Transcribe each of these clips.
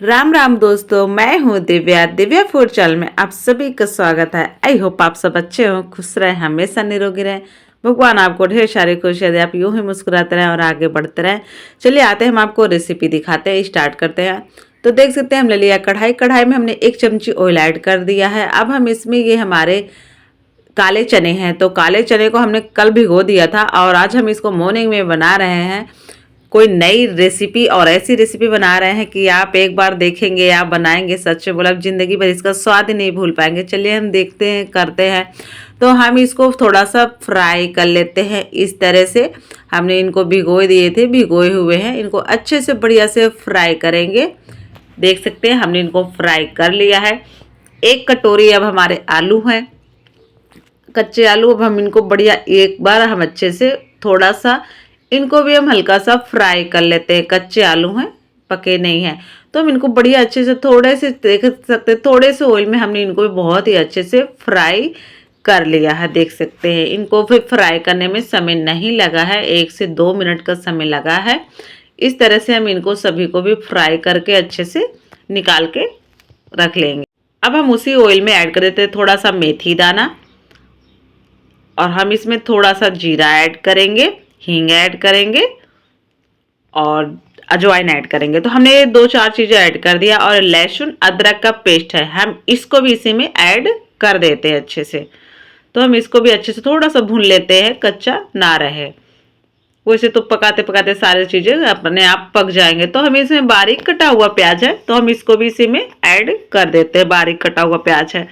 राम राम दोस्तों, मैं हूँ दिव्या। दिव्या फूड चैनल में आप सभी का स्वागत है। आई होप आप सब अच्छे हो, खुश रहे, हमेशा निरोगी रहे। भगवान आपको ढेर सारी खुशियाँ दे, आप यूं ही मुस्कुराते रहें और आगे बढ़ते रहें। चलिए आते हैं, हम आपको रेसिपी दिखाते हैं, स्टार्ट करते हैं। तो देख सकते हैं हमने लिया कढ़ाई। कढ़ाई में हमने 1 चमची ऑयल ऐड कर दिया है। अब हम इसमें ये हमारे काले चने हैं, तो काले चने को हमने कल भिगो दिया था और आज हम इसको मॉर्निंग में बना रहे हैं। कोई नई रेसिपी और ऐसी रेसिपी बना रहे हैं कि आप एक बार देखेंगे, आप बनाएंगे, सच में बोला आप जिंदगी भर इसका स्वाद ही नहीं भूल पाएंगे। चलिए हम देखते हैं, करते हैं। तो हम इसको थोड़ा सा फ्राई कर लेते हैं। इस तरह से हमने इनको भिगोए दिए थे, भिगोए हुए हैं, इनको अच्छे से बढ़िया से फ्राई करेंगे। देख सकते हैं हमने इनको फ्राई कर लिया है। 1 कटोरी अब हमारे आलू हैं, कच्चे आलू। अब हम इनको बढ़िया एक बार हम अच्छे से थोड़ा सा इनको भी हम हल्का सा फ्राई कर लेते हैं। कच्चे आलू हैं, पके नहीं हैं, तो हम इनको बढ़िया अच्छे से थोड़े से देख सकते, थोड़े से ऑयल में हमने इनको भी बहुत ही अच्छे से फ्राई कर लिया है। देख सकते हैं इनको फिर फ्राई करने में समय नहीं लगा है, 1 से 2 मिनट का समय लगा है। इस तरह से हम इनको सभी को भी फ्राई करके अच्छे से निकाल के रख लेंगे। अब हम उसी ऑयल में ऐड कर देते हैं थोड़ा सा मेथी दाना, और हम इसमें थोड़ा सा जीरा ऐड करेंगे, हींग ऐड करेंगे और अजवाइन ऐड करेंगे। तो हमने 2-4 चीज़ें ऐड कर दिया। और लहसुन अदरक का पेस्ट है, हम इसको भी इसी में ऐड कर देते हैं अच्छे से। तो हम इसको भी अच्छे से थोड़ा सा भून लेते हैं, कच्चा ना रहे। वैसे तो पकाते पकाते सारी चीज़ें अपने आप पक जाएंगे। तो हम इसमें बारीक कटा हुआ प्याज है, तो हम इसको भी इसी में ऐड कर देते हैं। बारीक कटा हुआ प्याज है,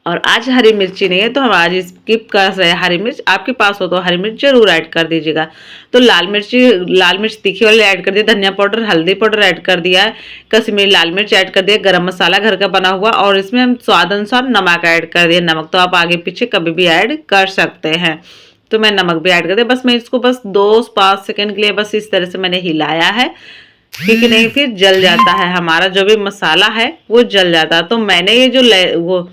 और आज हरी मिर्ची नहीं है तो हम आज स्किप कर रहे हैं। हरी मिर्च आपके पास हो तो हरी मिर्च जरूर ऐड कर दीजिएगा। तो लाल मिर्च तीखी वाली ऐड कर दी, धनिया पाउडर, हल्दी पाउडर ऐड कर दिया है, कश्मीरी लाल मिर्च ऐड कर दिया, गरम मसाला घर का बना हुआ, और इसमें हम स्वाद अनुसार नमक ऐड कर दिया। नमक तो आप आगे पीछे कभी भी ऐड कर सकते हैं, तो मैं नमक भी ऐड कर दिया। बस मैं इसको बस 2-5 सेकेंड के लिए बस इस तरह से मैंने हिलाया है, क्योंकि नहीं फिर जल जाता है हमारा जो भी मसाला है, वो जल जाता है। तो मैंने ये जो वो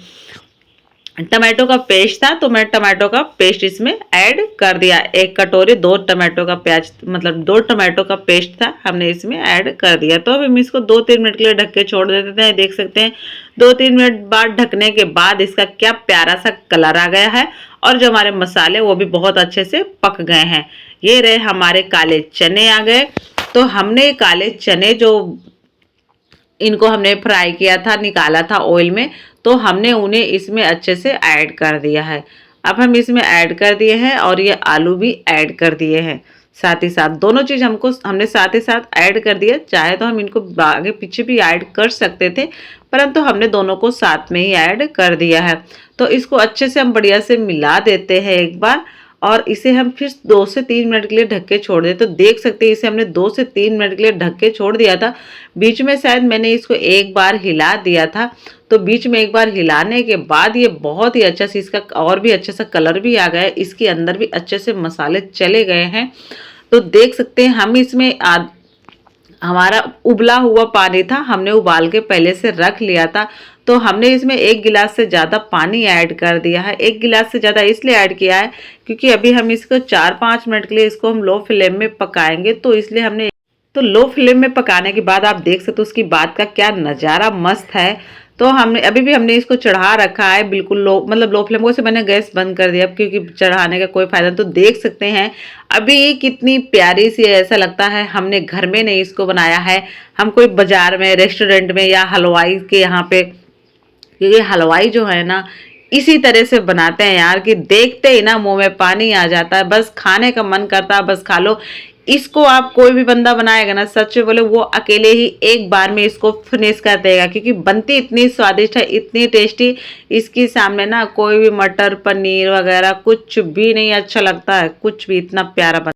टमाटो का पेस्ट था, तो मैं टमाटो का पेस्ट इसमें ऐड कर दिया। 1 कटोरी 2 टमाटो का प्याज, मतलब 2 टमाटो का पेस्ट था, हमने इसमें ऐड कर दिया। तो अब हम इसको 2-3 मिनट के लिए ढक के छोड़ देते हैं। देख सकते हैं 2-3 मिनट बाद ढकने के बाद इसका क्या प्यारा सा कलर आ गया है, और जो हमारे मसाले वो भी बहुत अच्छे से पक गए हैं। ये रहे हमारे काले चने आ गए। तो हमने काले चने जो इनको हमने फ्राई किया था, निकाला था ऑयल में, तो हमने उन्हें इसमें अच्छे से ऐड कर दिया है। अब हम इसमें ऐड कर दिए हैं, और ये आलू भी ऐड कर दिए हैं साथ ही साथ। दोनों चीज़ हमने साथ ही साथ ऐड कर दिया। चाहे तो हम इनको आगे पीछे भी ऐड कर सकते थे, परंतु हमने दोनों को साथ में ही ऐड कर दिया है। तो इसको अच्छे से हम बढ़िया से मिला देते हैं एक बार, और इसे हम फिर 2 से 3 मिनट के लिए ढक के छोड़ दें। तो देख सकते हैं इसे हमने 2 से 3 मिनट के लिए ढक के छोड़ दिया था। बीच में शायद मैंने इसको एक बार हिला दिया था, तो बीच में एक बार हिलाने के बाद ये बहुत ही अच्छा से इसका और भी अच्छे सा कलर भी आ गया है, इसके अंदर भी अच्छे से मसाले चले गए हैं। तो देख सकते हैं हम इसमें हमारा उबला हुआ पानी था, हमने उबाल के पहले से रख लिया था। तो हमने इसमें 1 गिलास से ज़्यादा पानी ऐड कर दिया है। 1 गिलास से ज़्यादा इसलिए ऐड किया है क्योंकि अभी हम इसको 4-5 मिनट के लिए इसको हम लो फ्लेम में पकाएंगे, तो इसलिए हमने तो लो फ्लेम में पकाने के बाद आप देख सकते हो उसकी बात का क्या नज़ारा मस्त है। तो हमने इसको चढ़ा रखा है बिल्कुल लो, मतलब लो फ्लेम को से मैंने गैस बंद कर दिया अब, क्योंकि चढ़ाने का कोई फायदा नहीं। तो देख सकते हैं अभी कितनी प्यारी सी, ऐसा लगता है हमने घर में नहीं इसको बनाया है, हम कोई बाजार में, रेस्टोरेंट में या हलवाई के यहाँ पे, क्योंकि हलवाई जो है ना इसी तरह से बनाते हैं यार, कि देखते ही ना मुंह में पानी आ जाता है, बस खाने का मन करता है, बस खा लो। इसको आप कोई भी बंदा बनाएगा ना, सच में बोले वो अकेले ही एक बार में इसको फिनिश कर देगा, क्योंकि बनती इतनी स्वादिष्ट है, इतनी टेस्टी। इसके सामने ना कोई भी मटर पनीर वगैरह कुछ भी नहीं अच्छा लगता है, कुछ भी, इतना प्यारा